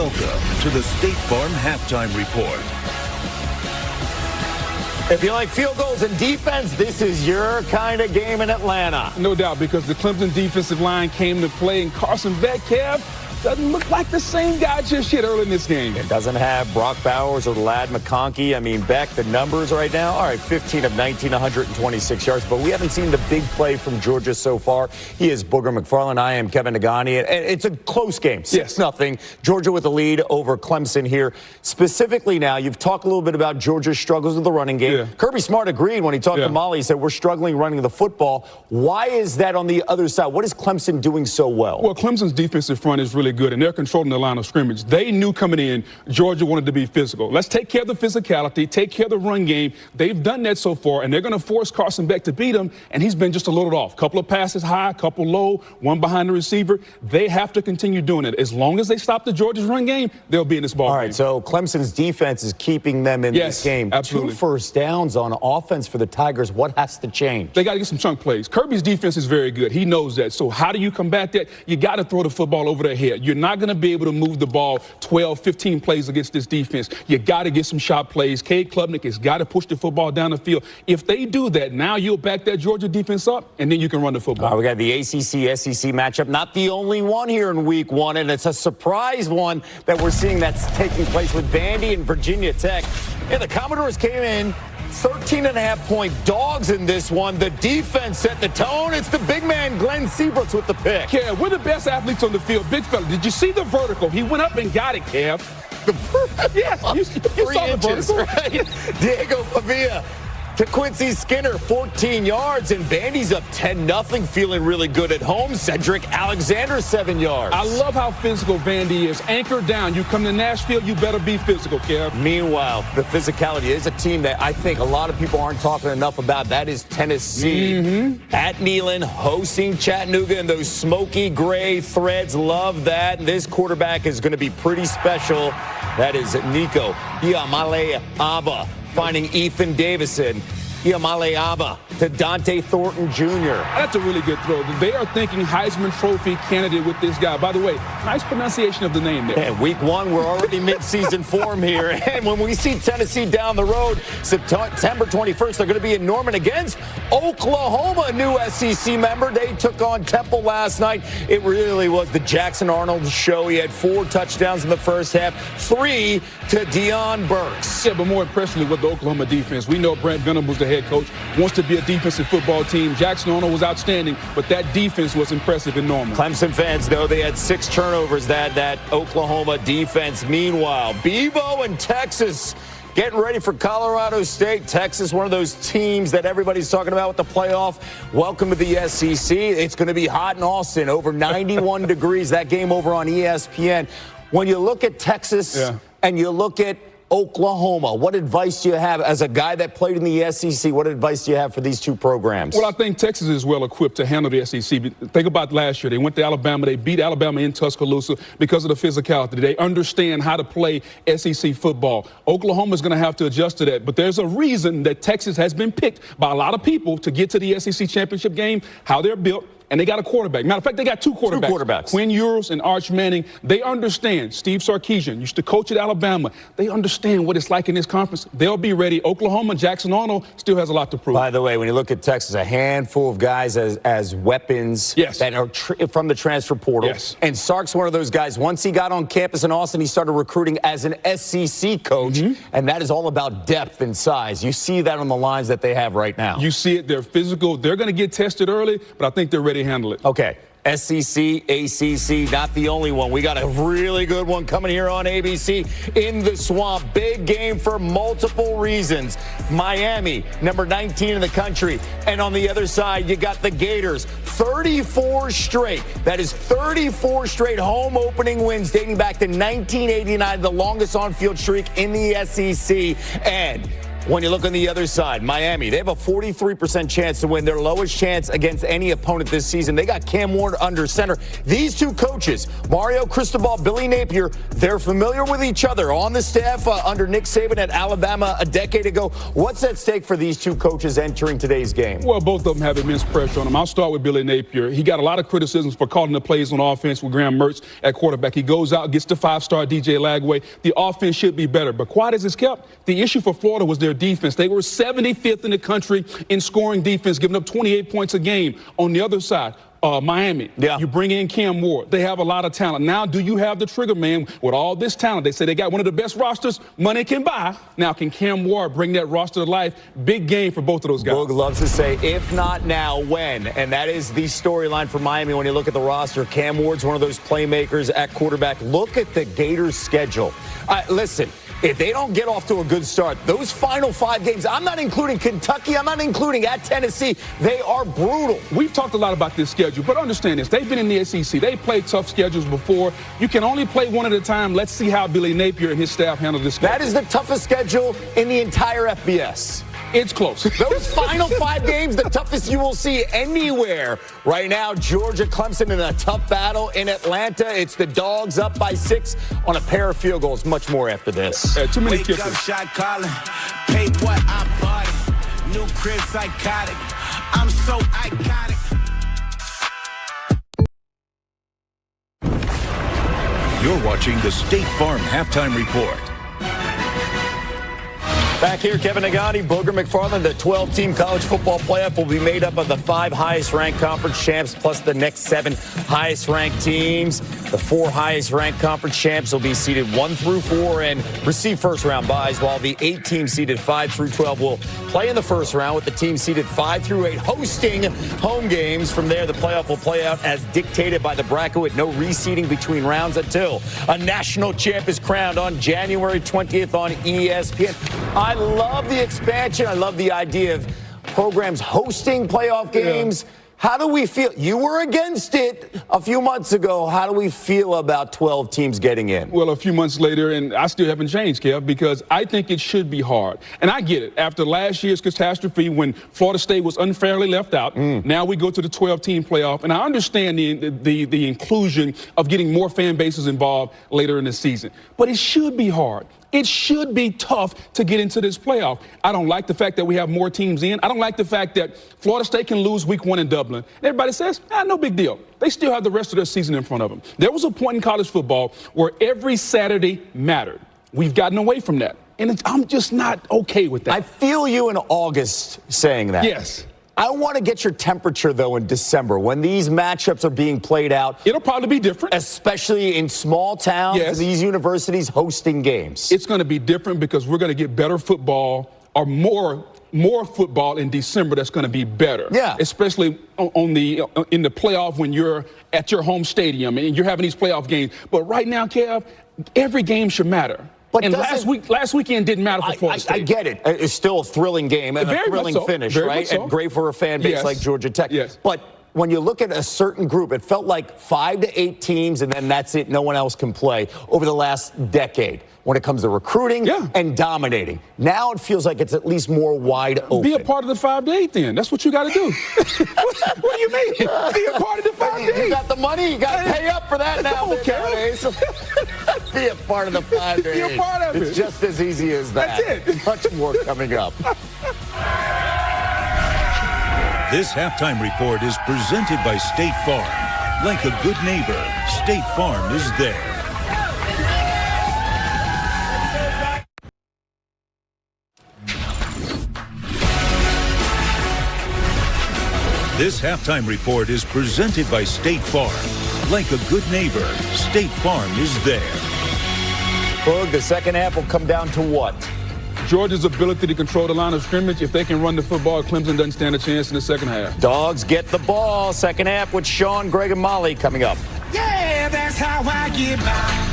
Welcome to the State Farm Halftime Report. If you like field goals and defense, this is your kind of game in Atlanta. No doubt, because the Clemson defensive line came to play, and Carson Beck, Kev, doesn't look like the same guy just yet early in this game. It doesn't have Brock Bowers or Lad McConkey. I mean, Beck, the numbers right now, all right, 15 of 19, 126 yards, but we haven't seen the big play from Georgia so far. He is Booger McFarland. I am Kevin Nagani, and it's a close game, 6-0. Georgia with the lead over Clemson here. Specifically now, you've talked a little bit about Georgia's struggles with the running game. Yeah. Kirby Smart agreed when he talked to Molly. He said, we're struggling running the football. Why is that on the other side? What is Clemson doing so well? Well, Clemson's defensive front is really good, and they're controlling the line of scrimmage. They knew coming in, Georgia wanted to be physical. Let's take care of the physicality, take care of the run game. They've done that so far, and they're going to force Carson Beck to beat him, and he's been just a little off. Couple of passes high, couple low, one behind the receiver. They have to continue doing it. As long as they stop the Georgia's run game, they'll be in this ball game. All right, so Clemson's defense is keeping them in this game. Absolutely. 2 first downs on offense for the Tigers. What has to change? They got to get some chunk plays. Kirby's defense is very good. He knows that. So how do you combat that? You got to throw the football over their head. You're not going to be able to move the ball 12, 15 plays against this defense. You got to get some shot plays. Cade Klubnik has got to push the football down the field. If they do that, now you'll back that Georgia defense up, and then you can run the football. We got the ACC-SEC matchup. Not the only one here in week 1, and it's a surprise one that we're seeing that's taking place with Vandy and Virginia Tech. Yeah, the Commodores came in 13.5-point dogs in this one. The defense set the tone. It's the big man, Glenn Seabrooks, with the pick. Kev, we're the best athletes on the field. Big fella, did you see the vertical? He went up and got it, Kev. Yes, you saw the vertical. Right? Diego Pavia to Quincy Skinner, 14 yards, and Vandy's up 10-0, feeling really good at home. Cedric Alexander, 7 yards. I love how physical Vandy is. Anchored down. You come to Nashville, you better be physical, Kev. Meanwhile, the physicality is a team that I think a lot of people aren't talking enough about. That is Tennessee. At Neyland, hosting Chattanooga, and those smoky gray threads. Love that. And this quarterback is going to be pretty special. That is Nico Iamale Aba, finding Ethan Davison. Iamale Aba to Dante Thornton Jr. That's a really good throw. They are thinking Heisman Trophy candidate with this guy. By the way, nice pronunciation of the name there. And week 1, we're already mid-season form here. And when we see Tennessee down the road, September 21st, they're going to be in Norman against Oklahoma, a new SEC member. They took on Temple last night. It really was the Jackson Arnold show. He had 4 touchdowns in the first half, 3 to Deion Burks. Yeah, but more impressively with the Oklahoma defense. We know Brent Venables, the head coach, wants to be a defensive football team. Jackson Arnold was outstanding, but that defense was impressive in Norman. Clemson fans, though, they had 6 turnovers, that Oklahoma defense. Meanwhile, Bevo and Texas getting ready for Colorado State. Texas, one of those teams that everybody's talking about with the playoff. Welcome to the SEC. It's going to be hot in Austin, over 91 degrees. That game over on ESPN. When you look at Texas and you look at Oklahoma, what advice do you have as a guy that played in the SEC? What advice do you have for these 2 programs? Well, I think Texas is well equipped to handle the SEC. Think about last year. They went to Alabama. They beat Alabama in Tuscaloosa because of the physicality. They understand how to play SEC football. Oklahoma is going to have to adjust to that. But there's a reason that Texas has been picked by a lot of people to get to the SEC championship game, how they're built. And they got a quarterback. Matter of fact, they got 2 quarterbacks. 2 quarterbacks. Quinn Ewers and Arch Manning. They understand. Steve Sarkisian used to coach at Alabama. They understand what it's like in this conference. They'll be ready. Oklahoma, Jackson Arnold still has a lot to prove. By the way, when you look at Texas, a handful of guys as weapons that are from the transfer portal. And Sark's one of those guys. Once he got on campus in Austin, he started recruiting as an SEC coach. And that is all about depth and size. You see that on the lines that they have right now. You see it. They're physical. They're going to get tested early, but I think they're ready to handle it. Okay. SEC, ACC, not the only one. We got a really good one coming here on ABC in the Swamp. Big game for multiple reasons. Miami, number 19 in the country. And on the other side, you got the Gators. 34 straight. That is 34 straight home opening wins dating back to 1989, the longest on-field streak in the SEC. And When you look on the other side, Miami, they have a 43% chance to win, their lowest chance against any opponent this season. They got Cam Ward under center. These two coaches, Mario Cristobal, Billy Napier, they're familiar with each other on the staff under Nick Saban at Alabama a decade ago. What's at stake for these two coaches entering today's game? Well, both of them have immense pressure on them. I'll start with Billy Napier. He got a lot of criticisms for calling the plays on offense with Graham Mertz at quarterback. He goes out, gets the 5-star DJ Lagway. The offense should be better. But quiet as it's kept, the issue for Florida was their defense. They were 75th in the country in scoring defense, giving up 28 points a game. On the other side, Miami, you bring in Cam Ward. They have a lot of talent. Now, do you have the trigger man with all this talent? They say they got one of the best rosters money can buy. Now, can Cam Ward bring that roster to life? Big game for both of those guys. Boog loves to say, if not now, when? And that is the storyline for Miami when you look at the roster. Cam Ward's one of those playmakers at quarterback. Look at the Gators' schedule. Listen, if they don't get off to a good start, those final 5 games, I'm not including Kentucky, I'm not including at Tennessee, they are brutal. We've talked a lot about this schedule, but understand this. They've been in the SEC. They've played tough schedules before. You can only play one at a time. Let's see how Billy Napier and his staff handle this schedule. That is the toughest schedule in the entire FBS. It's close. Those final 5 games, the toughest you will see anywhere. Right now, Georgia, Clemson in a tough battle in Atlanta. It's the Dogs up by 6 on a pair of field goals. Much more after this. Too many kickers. Wake up, shot calling. Paid what I bought it. New crib psychotic. I'm so iconic. You're watching the State Farm Halftime Report. Back here, Kevin Nagani, Booger McFarland. The 12-team college football playoff will be made up of the 5 highest-ranked conference champs plus the next 7 highest-ranked teams. The 4 highest-ranked conference champs will be seeded 1 through 4 and receive first-round byes, while the 8 teams seeded 5 through 12 will play in the first round, with the teams seeded 5 through 8 hosting home games. From there, the playoff will play out as dictated by the bracket, with no reseeding between rounds until a national champ is crowned on January 20th on ESPN. I love the expansion. I love the idea of programs hosting playoff games. Yeah. How do we feel? You were against it a few months ago. How do we feel about 12 teams getting in? Well, a few months later, and I still haven't changed, Kev, because I think it should be hard. And I get it. After last year's catastrophe when Florida State was unfairly left out, now we go to the 12-team playoff. And I understand the inclusion of getting more fan bases involved later in the season. But it should be hard. It should be tough to get into this playoff. I don't like the fact that we have more teams in. I don't like the fact that Florida State can lose week 1 in Dublin. Everybody says, no big deal. They still have the rest of their season in front of them. There was a point in college football where every Saturday mattered. We've gotten away from that. And I'm just not okay with that. I feel you in August saying that. Yes. I want to get your temperature, though, in December when these matchups are being played out. It'll probably be different. Especially in small towns, and these universities hosting games. It's going to be different because we're going to get better football or more football in December that's going to be better. Yeah. Especially in the playoff when you're at your home stadium and you're having these playoff games. But right now, Kev, every game should matter. But and last weekend didn't matter for Florida State. I get it. It's still a thrilling game and a thrilling finish, right? And great for a fan base like Georgia Tech. Yes. But when you look at a certain group, it felt like 5 to 8 teams, and then that's it. No one else can play over the last decade when it comes to recruiting and dominating. Now it feels like it's at least more wide open. Be a part of the 5 to 8 then. That's what you got to do. what do you mean? Be a part of the 5 to 8. You got the money. You got to pay up for that now. Okay. Be a part of the 5 to 8. Be a part of it. It's just as easy as that. That's it. Much more coming up. This halftime report is presented by State Farm. Like a good neighbor, State Farm is there. This halftime report is presented by State Farm. Like a good neighbor, State Farm is there. Boog, the second half will come down to what? Georgia's ability to control the line of scrimmage. If they can run the football, Clemson doesn't stand a chance in the second half. Dogs get the ball. Second half with Sean, Greg, and Molly coming up. Yeah, that's how I get by.